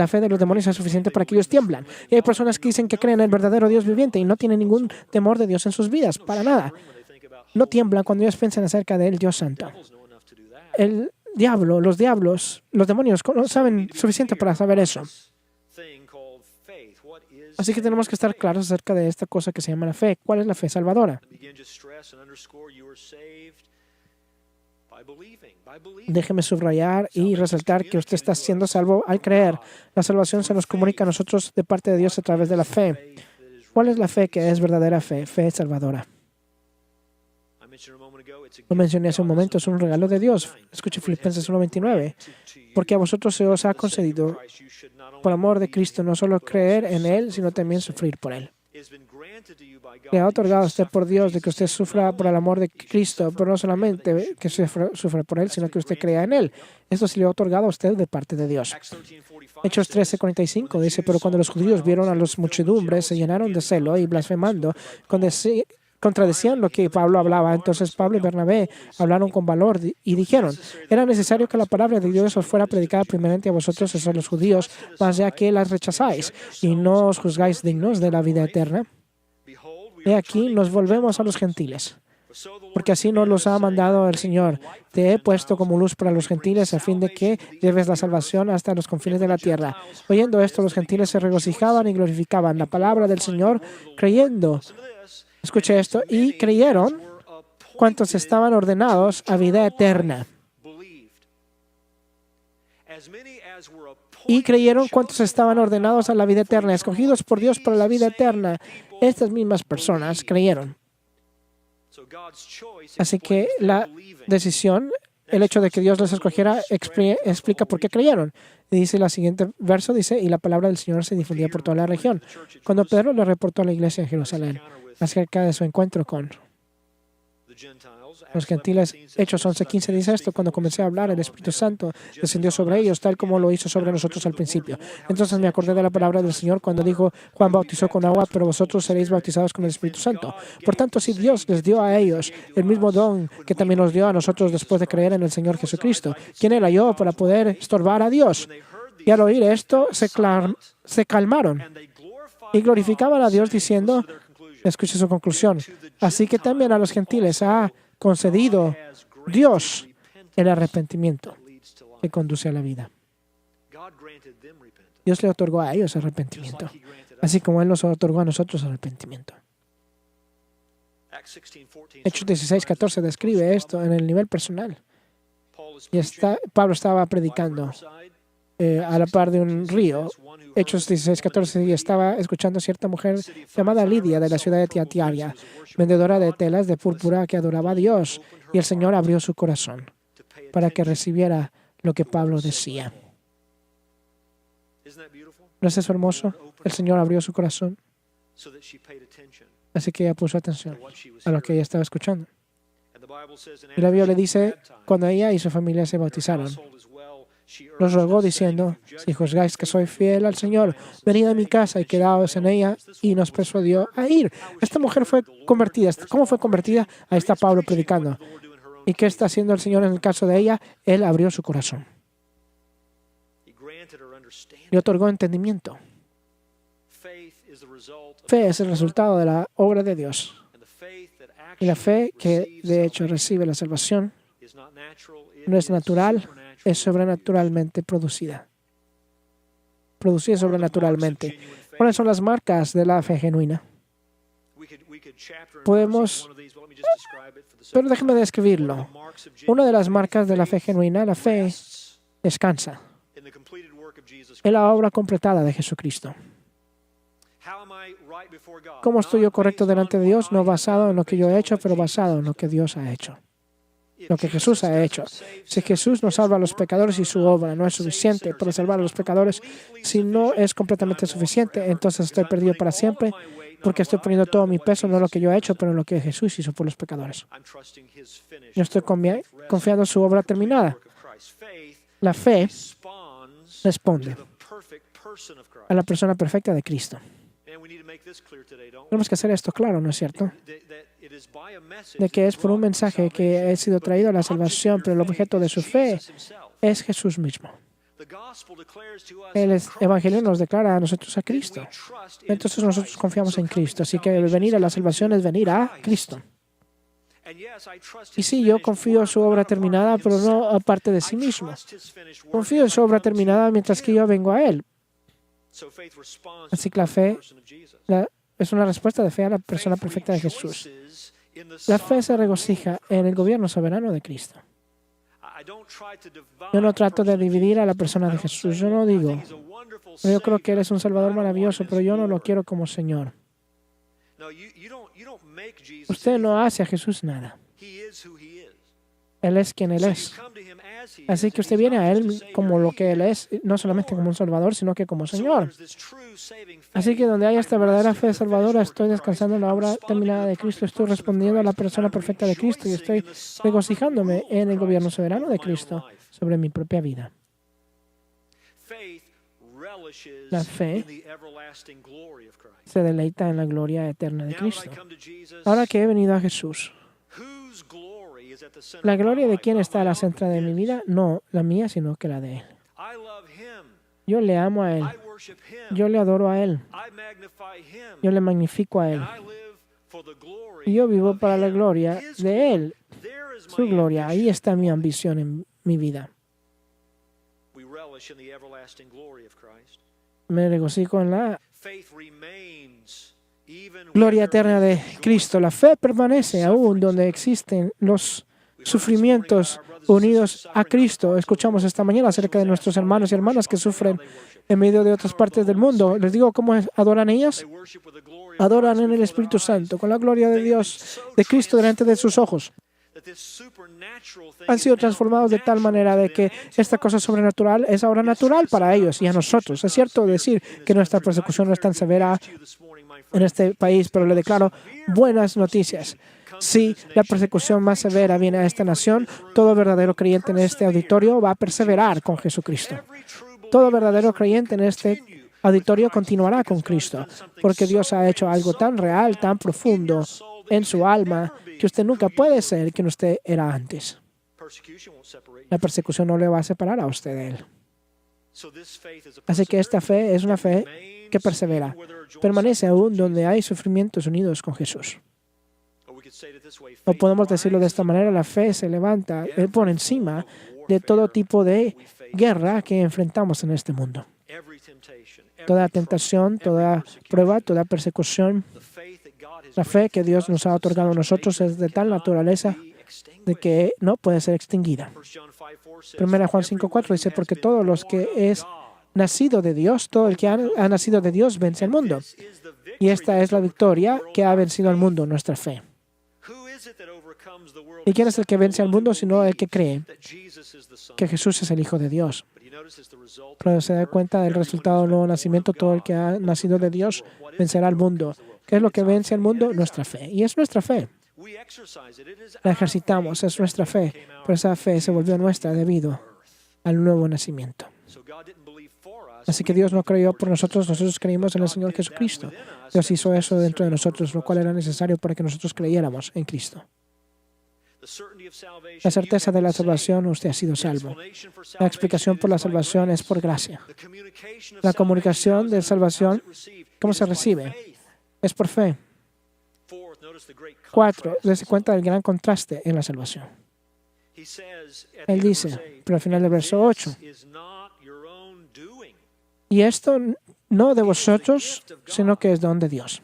fe de los demonios es suficiente para que ellos tiemblan. Y hay personas que dicen que creen en el verdadero Dios viviente y no tienen ningún temor de Dios en sus vidas, para nada. No tiemblan cuando ellos piensan acerca del Dios Santo. El diablo, los demonios no saben suficiente para saber eso. Así que tenemos que estar claros acerca de esta cosa que se llama la fe. ¿Cuál es la fe salvadora? Déjeme subrayar y resaltar que usted está siendo salvo al creer. La salvación se nos comunica a nosotros de parte de Dios a través de la fe. ¿Cuál es la fe que es verdadera fe? Fe salvadora. Lo mencioné hace un momento, es un regalo de Dios. Escuche Filipenses 1:29. Porque a vosotros se os ha concedido, por amor de Cristo, no solo creer en Él, sino también sufrir por Él. Le ha otorgado a usted por Dios de que usted sufra por el amor de Cristo, pero no solamente que sufra por Él, sino que usted crea en Él. Esto se le ha otorgado a usted de parte de Dios. Hechos 13:45 dice, pero cuando los judíos vieron a las muchedumbres, se llenaron de celo y blasfemando, contradecían lo que Pablo hablaba. Entonces Pablo y Bernabé hablaron con valor y dijeron, era necesario que la palabra de Dios os fuera predicada primeramente a vosotros, a los judíos, mas ya que las rechazáis y no os juzgáis dignos de la vida eterna. He aquí nos volvemos a los gentiles, porque así nos los ha mandado el Señor. Te he puesto como luz para los gentiles a fin de que lleves la salvación hasta los confines de la tierra. Oyendo esto, los gentiles se regocijaban y glorificaban la palabra del Señor, creyendo. Escuche esto, y creyeron cuantos estaban ordenados a vida eterna. Y creyeron cuantos estaban ordenados a la vida eterna, escogidos por Dios para la vida eterna. Estas mismas personas creyeron. Así que la decisión, el hecho de que Dios les escogiera, explica por qué creyeron. Y dice el siguiente verso, dice, y la palabra del Señor se difundía por toda la región. Cuando Pedro le reportó a la iglesia en Jerusalén acerca de su encuentro con los gentiles, Hechos 11:15 dice esto, cuando comencé a hablar, el Espíritu Santo descendió sobre ellos, tal como lo hizo sobre nosotros al principio. Entonces me acordé de la palabra del Señor cuando dijo, Juan bautizó con agua, pero vosotros seréis bautizados con el Espíritu Santo. Por tanto, si Dios les dio a ellos el mismo don que también nos dio a nosotros después de creer en el Señor Jesucristo, ¿quién era yo para poder estorbar a Dios? Y al oír esto, se calmaron y glorificaban a Dios diciendo, escuche su conclusión, así que también a los gentiles ha concedido Dios el arrepentimiento que conduce a la vida. Dios le otorgó a ellos arrepentimiento, así como Él nos otorgó a nosotros arrepentimiento. Hechos 16:14 describe esto en el nivel personal. Y Pablo estaba predicando a la par de un río. Hechos 16:14, y estaba escuchando a cierta mujer llamada Lidia de la ciudad de Tiatira, vendedora de telas de púrpura que adoraba a Dios. Y el Señor abrió su corazón para que recibiera lo que Pablo decía. ¿No es eso hermoso? El Señor abrió su corazón, así que ella puso atención a lo que ella estaba escuchando. Y la Biblia dice, cuando ella y su familia se bautizaron, los rogó diciendo, si juzgáis que soy fiel al Señor, venid a mi casa y quedaos en ella, y nos persuadió a ir. Esta mujer fue convertida. ¿Cómo fue convertida? Ahí está Pablo predicando. ¿Y qué está haciendo el Señor en el caso de ella? Él abrió su corazón. Le otorgó entendimiento. Fe es el resultado de la obra de Dios. Y la fe que de hecho recibe la salvación no es natural, es sobrenaturalmente producida. Producida sobrenaturalmente. ¿Cuáles son las marcas de la fe genuina? Pero déjeme describirlo. Una de las marcas de la fe genuina, la fe descansa en la obra completada de Jesucristo. ¿Cómo estoy yo correcto delante de Dios? No basado en lo que yo he hecho, pero basado en lo que Dios ha hecho. Lo que Jesús ha hecho. Si Jesús no salva a los pecadores y su obra no es suficiente para salvar a los pecadores, si no es completamente suficiente, entonces estoy perdido para siempre, porque estoy poniendo todo mi peso no en lo que yo he hecho, pero en lo que Jesús hizo por los pecadores. Yo estoy confiando en su obra terminada. La fe responde a la persona perfecta de Cristo. Tenemos que hacer esto claro, ¿no es cierto? De que es por un mensaje que ha sido traído a la salvación, pero el objeto de su fe es Jesús mismo. El Evangelio nos declara a nosotros a Cristo. Entonces nosotros confiamos en Cristo. Así que el venir a la salvación es venir a Cristo. Y sí, yo confío en su obra terminada, pero no aparte de sí mismo. Confío en su obra terminada mientras que yo vengo a Él. Así que la fe es una respuesta de fe a la persona perfecta de Jesús. La fe se regocija en el gobierno soberano de Cristo. Yo no trato de dividir a la persona de Jesús. Yo no digo, yo creo que Él es un Salvador maravilloso, pero yo no lo quiero como Señor. Usted no hace a Jesús nada. Él es quien Él es. Así que usted viene a Él como lo que Él es, no solamente como un Salvador, sino que como Señor. Así que donde hay esta verdadera fe salvadora, estoy descansando en la obra terminada de Cristo, estoy respondiendo a la persona perfecta de Cristo y estoy regocijándome en el gobierno soberano de Cristo sobre mi propia vida. La fe se deleita en la gloria eterna de Cristo. Ahora que he venido a Jesús, ¿la gloria de quién está a la centro de mi vida? No la mía, sino que la de Él. Yo le amo a Él. Yo le adoro a Él. Yo le magnifico a Él. Y yo vivo para la gloria de Él. Su gloria. Ahí está mi ambición en mi vida. Me regocijo en la gloria eterna de Cristo. La fe permanece aún donde existen los sufrimientos unidos a Cristo. Escuchamos esta mañana acerca de nuestros hermanos y hermanas que sufren en medio de otras partes del mundo. Les digo cómo adoran ellas. Adoran en el Espíritu Santo, con la gloria de Dios, de Cristo delante de sus ojos. Han sido transformados de tal manera de que esta cosa sobrenatural es ahora natural para ellos y a nosotros. Es cierto decir que nuestra persecución no es tan severa en este país, pero le declaro buenas noticias. Si la persecución más severa viene a esta nación, todo verdadero creyente en este auditorio va a perseverar con Jesucristo. Todo verdadero creyente en este auditorio continuará con Cristo, porque Dios ha hecho algo tan real, tan profundo en su alma, que usted nunca puede ser quien usted era antes. La persecución no le va a separar a usted de Él. Así que esta fe es una fe que persevera. Permanece aún donde hay sufrimientos unidos con Jesús. O podemos decirlo de esta manera, la fe se levanta por encima de todo tipo de guerra que enfrentamos en este mundo. Toda tentación, toda prueba, toda persecución, la fe que Dios nos ha otorgado a nosotros es de tal naturaleza de que no puede ser extinguida. 1 Juan 5:4 dice, porque todos los que es nacido de Dios, todo el que ha nacido de Dios vence al mundo. Y esta es la victoria que ha vencido al mundo, nuestra fe. ¿Y quién es el que vence al mundo sino el que cree que Jesús es el Hijo de Dios? Pero se da cuenta del resultado del nuevo nacimiento, todo el que ha nacido de Dios vencerá al mundo. ¿Qué es lo que vence al mundo? Nuestra fe. Y es nuestra fe. La ejercitamos, es nuestra fe, pero esa fe se volvió nuestra debido al nuevo nacimiento. Así que Dios no creyó por nosotros, nosotros creímos en el Señor Jesucristo. Dios hizo eso dentro de nosotros, lo cual era necesario para que nosotros creyéramos en Cristo. La certeza de la salvación, usted ha sido salvo. La explicación por la salvación es por gracia. La comunicación de salvación, ¿cómo se recibe? Es por fe. 4. Dese cuenta del gran contraste en la salvación. Él dice, pero al final del verso 8, y esto no de vosotros, sino que es don de Dios.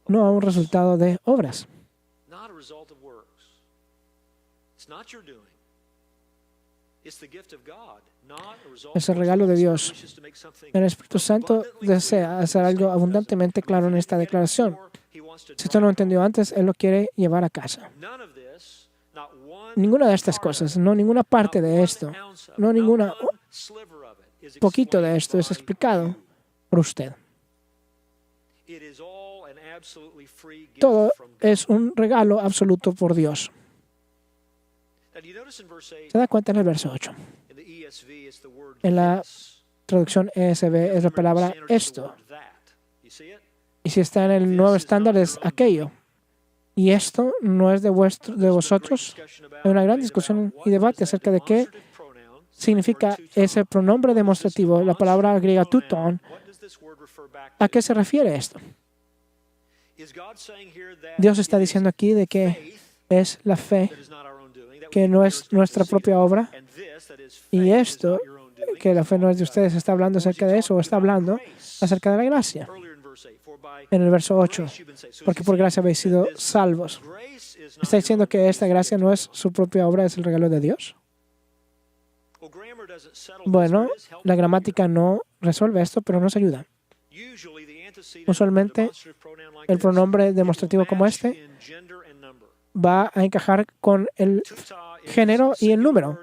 No un resultado de obras. Es el regalo de Dios. El Espíritu Santo desea hacer algo abundantemente claro en esta declaración. Si usted no lo entendió antes, Él lo quiere llevar a casa. Ninguna de estas cosas, no ninguna parte de esto, no ninguna poquito de esto es explicado por usted. Todo es un regalo absoluto por Dios. ¿Se da cuenta en el verso 8? En la traducción ESV es la palabra esto. Y si está en el nuevo estándar es aquello. Y esto no es de vosotros. Hay una gran discusión y debate acerca de qué significa ese pronombre demostrativo, la palabra griega tuton. ¿A qué se refiere esto? Dios está diciendo aquí de que es la fe, que no es nuestra propia obra, y esto, que la fe no es de ustedes, está hablando acerca de eso, o está hablando acerca de la gracia. En el verso 8, porque por gracia habéis sido salvos. ¿Está diciendo que esta gracia no es su propia obra, es el regalo de Dios? Bueno, la gramática no resuelve esto, pero nos ayuda. Usualmente, el pronombre demostrativo como este va a encajar con el género y el número.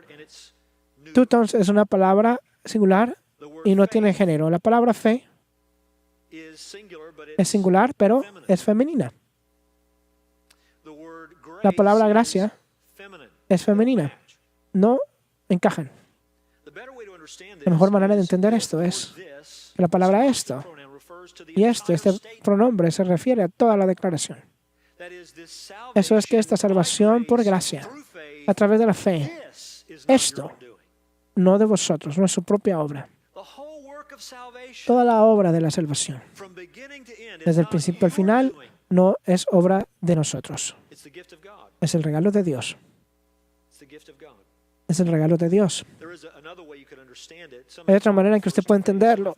Tutons es una palabra singular y no tiene género. La palabra fe es singular, pero es femenina. La palabra gracia es femenina. No encajan. La mejor manera de entender esto es que la palabra esto y este pronombre se refiere a toda la declaración. Eso es que esta salvación por gracia, a través de la fe, esto, no de vosotros, no es su propia obra. Toda la obra de la salvación, desde el principio al final, no es obra de nosotros. Es el regalo de Dios. Es el regalo de Dios. Hay otra manera en que usted puede entenderlo.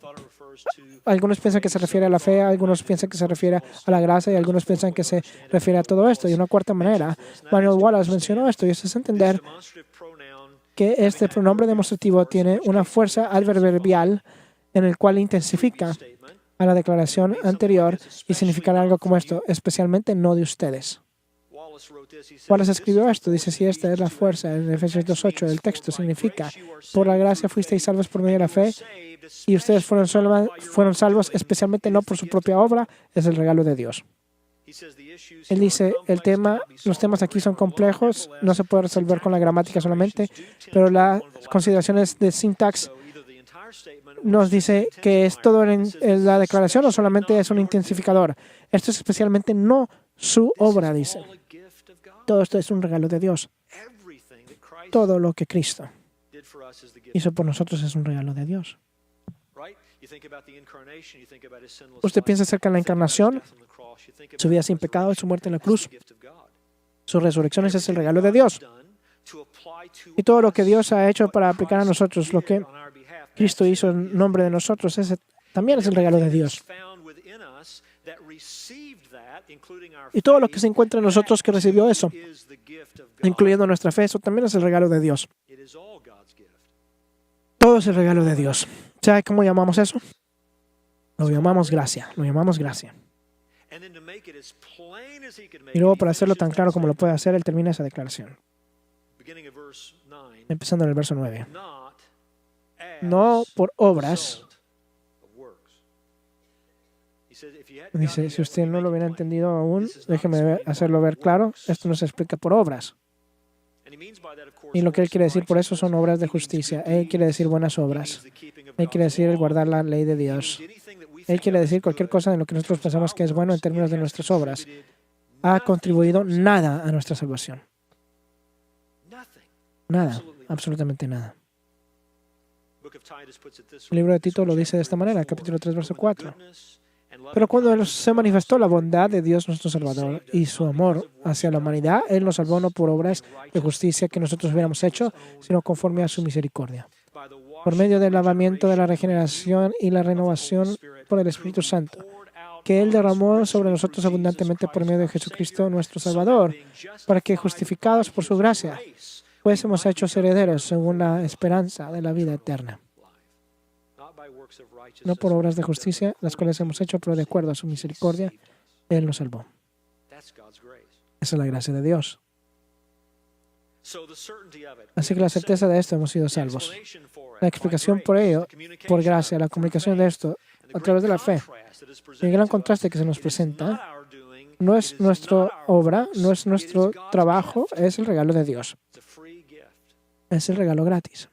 Algunos piensan que se refiere a la fe, algunos piensan que se refiere a la gracia y algunos piensan que se refiere a todo esto. Y una cuarta manera, Manuel Wallace mencionó esto, y eso es entender que este pronombre demostrativo tiene una fuerza adverbial en el cual intensifica a la declaración anterior y significará algo como esto, especialmente no de ustedes. Wallace escribió esto, dice, si esta es la fuerza, en Efesios 2:8, el texto significa, por la gracia fuisteis salvos por medio de la fe, y ustedes fueron salvos especialmente no por su propia obra, es el regalo de Dios. Él dice, los temas aquí son complejos, no se puede resolver con la gramática solamente, pero las consideraciones de sintax nos dice que es todo en la declaración o solamente es un intensificador. Esto es especialmente no su obra, dice. Todo esto es un regalo de Dios. Todo lo que Cristo hizo por nosotros es un regalo de Dios. Usted piensa acerca de la encarnación, su vida sin pecado y su muerte en la cruz. Su resurrección es el regalo de Dios. Y todo lo que Dios ha hecho para aplicar a nosotros, lo que Cristo hizo en nombre de nosotros, ese también es el regalo de Dios. Y todo lo que se encuentra en nosotros que recibió eso, incluyendo nuestra fe, eso también es el regalo de Dios. Todo es el regalo de Dios. ¿Sabe cómo llamamos eso? Lo llamamos gracia. Lo llamamos gracia. Y luego, para hacerlo tan claro como lo puede hacer, él termina esa declaración. Empezando en el verso 9. No por obras. Dice, si usted no lo hubiera entendido aún, déjeme hacerlo ver claro. Esto no se explica por obras. Y lo que él quiere decir por eso son obras de justicia. Él quiere decir buenas obras. Él quiere decir el guardar la ley de Dios. Él quiere decir cualquier cosa en lo que nosotros pensamos que es bueno en términos de nuestras obras. Ha contribuido nada a nuestra salvación. Nada, absolutamente nada. El libro de Tito lo dice de esta manera, capítulo 3, verso 4. Pero cuando se manifestó la bondad de Dios nuestro Salvador y su amor hacia la humanidad, Él nos salvó no por obras de justicia que nosotros hubiéramos hecho, sino conforme a su misericordia, por medio del lavamiento de la regeneración y la renovación por el Espíritu Santo, que Él derramó sobre nosotros abundantemente por medio de Jesucristo nuestro Salvador, para que, justificados por su gracia, fuésemos hechos herederos según la esperanza de la vida eterna. No por obras de justicia, las cuales hemos hecho, pero de acuerdo a su misericordia, Él nos salvó. Esa es la gracia de Dios. Así que la certeza de esto hemos sido salvos. La explicación por ello, por gracia, la comunicación de esto a través de la fe. Y el gran contraste que se nos presenta no es nuestra obra, no es nuestro trabajo, es el regalo de Dios. Es el regalo gratis.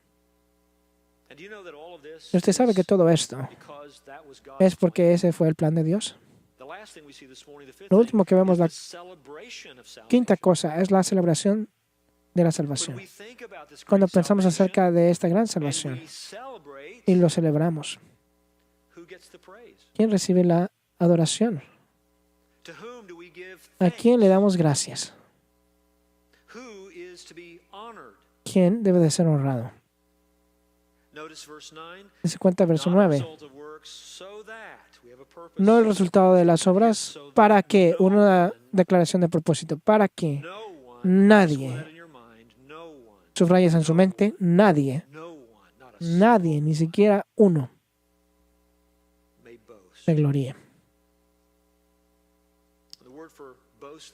Y usted sabe que todo esto es porque ese fue el plan de Dios. Lo último que vemos, la quinta cosa, es la celebración de la salvación. Cuando pensamos acerca de esta gran salvación y lo celebramos, ¿quién recibe la adoración? ¿A quién le damos gracias? ¿Quién debe de ser honrado? Se cuenta verso 9. No el resultado de las obras, ¿para qué? Una declaración de propósito. ¿Para qué? Nadie, subrayas en su mente, nadie, ni siquiera uno, se gloríe.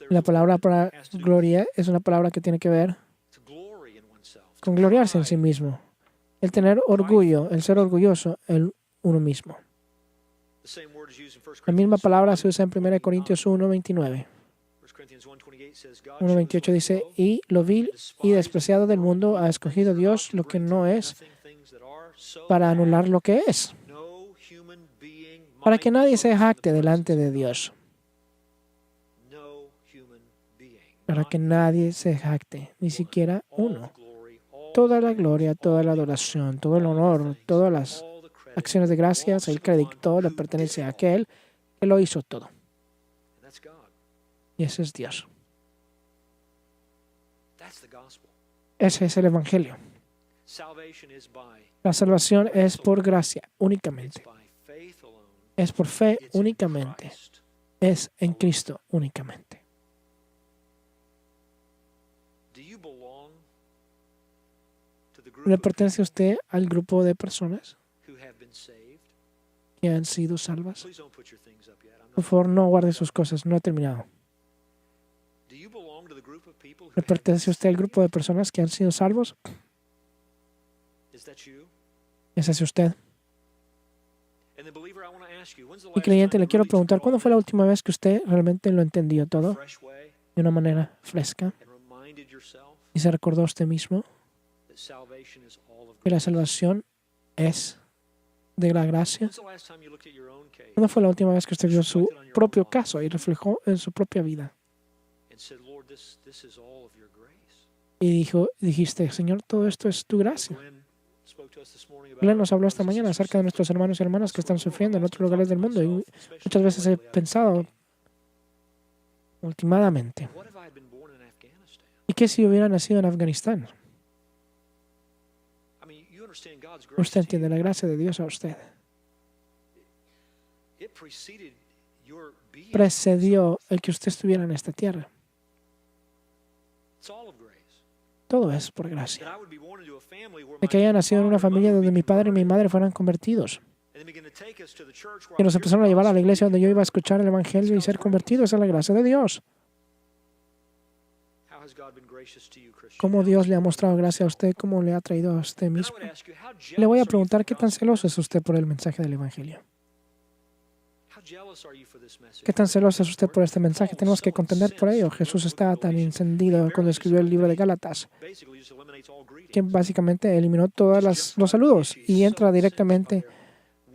La palabra para gloria es una palabra que tiene que ver con gloriarse en sí mismo. El tener orgullo, el ser orgulloso en uno mismo. La misma palabra se usa en 1 Corintios 1:29. 1:28 dice, y lo vil y despreciado del mundo ha escogido Dios lo que no es para anular lo que es, para que nadie se jacte delante de Dios. Para que nadie se jacte, ni siquiera uno. Toda la gloria, toda la adoración, todo el honor, todas las acciones de gracias, el crédito le pertenece a aquel que lo hizo todo. Y ese es Dios. Ese es el Evangelio. La salvación es por gracia únicamente. Es por fe únicamente. Es en Cristo únicamente. ¿Le pertenece a usted al grupo de personas que han sido salvas? Por favor, no guarde sus cosas, no he terminado. ¿Le pertenece a usted al grupo de personas que han sido salvos? ¿Ese es usted? Y creyente, le quiero preguntar, ¿cuándo fue la última vez que usted realmente lo entendió todo de una manera fresca y se recordó a usted mismo que la salvación es de la gracia? ¿Cuándo fue la última vez que usted vio su propio caso y reflejó en su propia vida? Y dijiste, Señor, todo esto es tu gracia. Glenn nos habló esta mañana acerca de nuestros hermanos y hermanas que están sufriendo en otros lugares del mundo. Y muchas veces he pensado, últimamente, ¿Y qué si hubiera nacido en Afganistán? Usted entiende la gracia de Dios a usted. Precedió el que usted estuviera en esta tierra. Todo es por gracia. De que haya nacido en una familia donde mi padre y mi madre fueran convertidos. Y nos empezaron a llevar a la iglesia donde yo iba a escuchar el Evangelio y ser convertido. Esa es la gracia de Dios. ¿Cómo Dios le ha mostrado gracia a usted? ¿Cómo le ha traído a usted mismo? Le voy a preguntar, ¿qué tan celoso es usted por el mensaje del Evangelio? ¿Qué tan celoso es usted por este mensaje? Tenemos que contender por ello. Jesús estaba tan encendido cuando escribió el libro de Gálatas que básicamente eliminó todos los saludos y entra directamente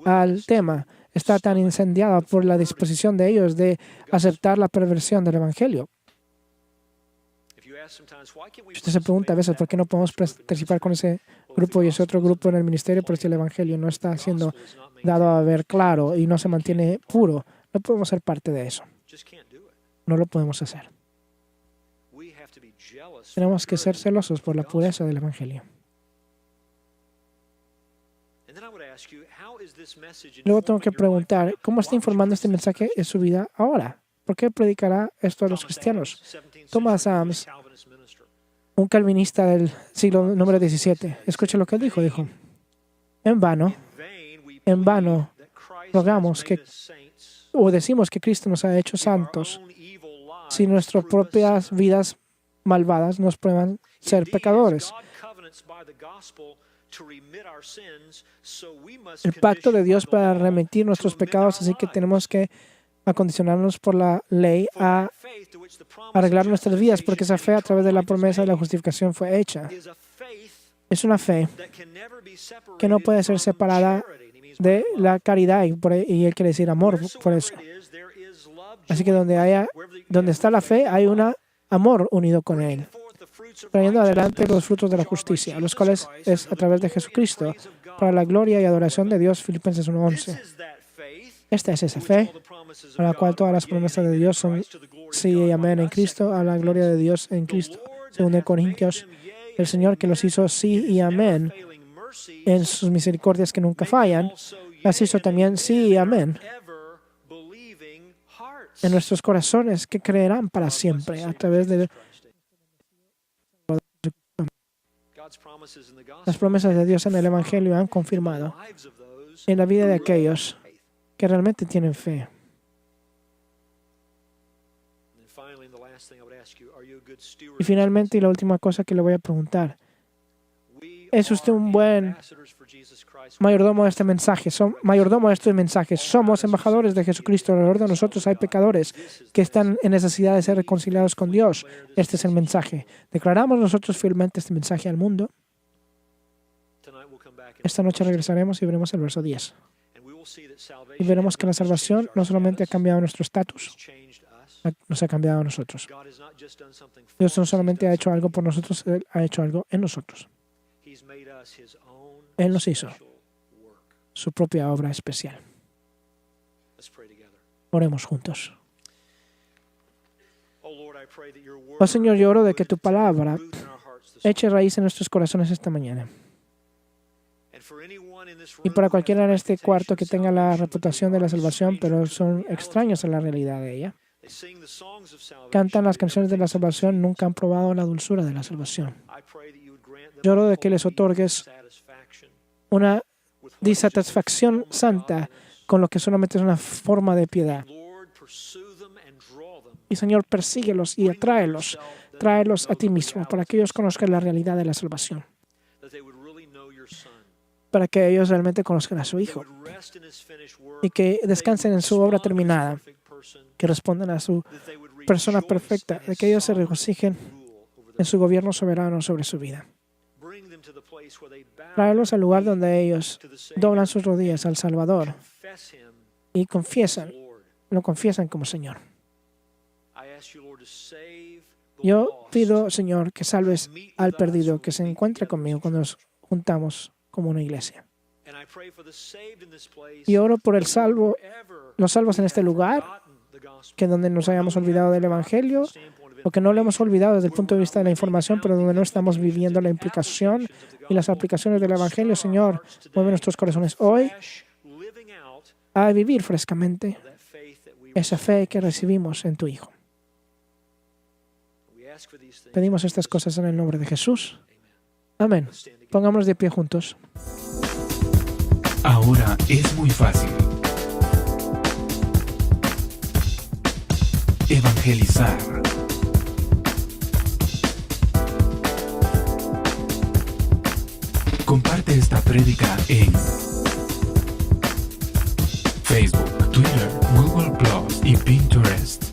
al tema. Está tan incendiado por la disposición de ellos de aceptar la perversión del Evangelio. Usted se pregunta a veces por qué no podemos participar con ese grupo y ese otro grupo en el ministerio, pero si el Evangelio no está siendo dado a ver claro y no se mantiene puro, no podemos ser parte de eso. No lo podemos hacer. Tenemos que ser celosos por la pureza del Evangelio. Luego tengo que preguntar, ¿cómo está informando este mensaje en su vida ahora? ¿Por qué predicará esto a los cristianos? Thomas Sams, un calvinista del siglo número 17, escuche lo que él dijo. Dijo, en vano rogamos que, o decimos que Cristo nos ha hecho santos si nuestras propias vidas malvadas nos prueban ser pecadores. El pacto de Dios para remitir nuestros pecados, así que tenemos que acondicionarnos por la ley a arreglar nuestras vidas, porque esa fe a través de la promesa de la justificación fue hecha. Es una fe que no puede ser separada de la caridad, y él quiere decir amor por eso. Así que donde está la fe, hay un amor unido con él, trayendo adelante los frutos de la justicia, los cuales es a través de Jesucristo, para la gloria y adoración de Dios. Filipenses 1:11. Esta es esa fe, a la cual todas las promesas de Dios son sí y amén en Cristo, a la gloria de Dios en Cristo. 2 Corintios, el Señor que los hizo sí y amén en sus misericordias que nunca fallan, las hizo también sí y amén en nuestros corazones que creerán para siempre a través de las promesas de Dios en el Evangelio han confirmado en la vida de aquellos que realmente tienen fe. Y finalmente, y la última cosa que le voy a preguntar, ¿es usted un buen mayordomo de este mensaje? Mayordomo de estos mensajes. Somos embajadores de Jesucristo. Alrededor de nosotros hay pecadores que están en necesidad de ser reconciliados con Dios. Este es el mensaje. ¿Declaramos nosotros fielmente este mensaje al mundo? Esta noche regresaremos y veremos el verso 10. Y veremos que la salvación no solamente ha cambiado nuestro estatus, nos ha cambiado a nosotros. Dios no solamente ha hecho algo por nosotros, Él ha hecho algo en nosotros. Él nos hizo su propia obra especial. Oremos juntos. Oh Señor, yo oro de que tu palabra eche raíz en nuestros corazones esta mañana. Y para cualquiera en este cuarto que tenga la reputación de la salvación, pero son extraños a la realidad de ella, cantan las canciones de la salvación, nunca han probado la dulzura de la salvación. Yo oro de que les otorgues una disatisfacción santa con lo que solamente es una forma de piedad. Y Señor, persíguelos y atráelos. Tráelos a ti mismo para que ellos conozcan la realidad de la salvación. Para que ellos realmente conozcan a su Hijo. Y que descansen en su obra terminada. Que respondan a su persona perfecta. De que ellos se regocijen en su gobierno soberano sobre su vida. Tráelos al lugar donde ellos doblan sus rodillas al Salvador y lo confiesan como Señor. Yo pido, Señor, que salves al perdido, que se encuentre conmigo cuando nos juntamos como una iglesia. Y oro por los salvos en este lugar que donde nos hayamos olvidado del Evangelio o que no lo hemos olvidado desde el punto de vista de la información, pero donde no estamos viviendo la implicación y las aplicaciones del Evangelio, Señor, mueve nuestros corazones hoy a vivir frescamente esa fe que recibimos en tu Hijo. Pedimos estas cosas en el nombre de Jesús. Amén. Pongámonos de pie juntos. Ahora es muy fácil. Evangelizar. Comparte esta prédica en Facebook, Twitter, Google Plus y Pinterest.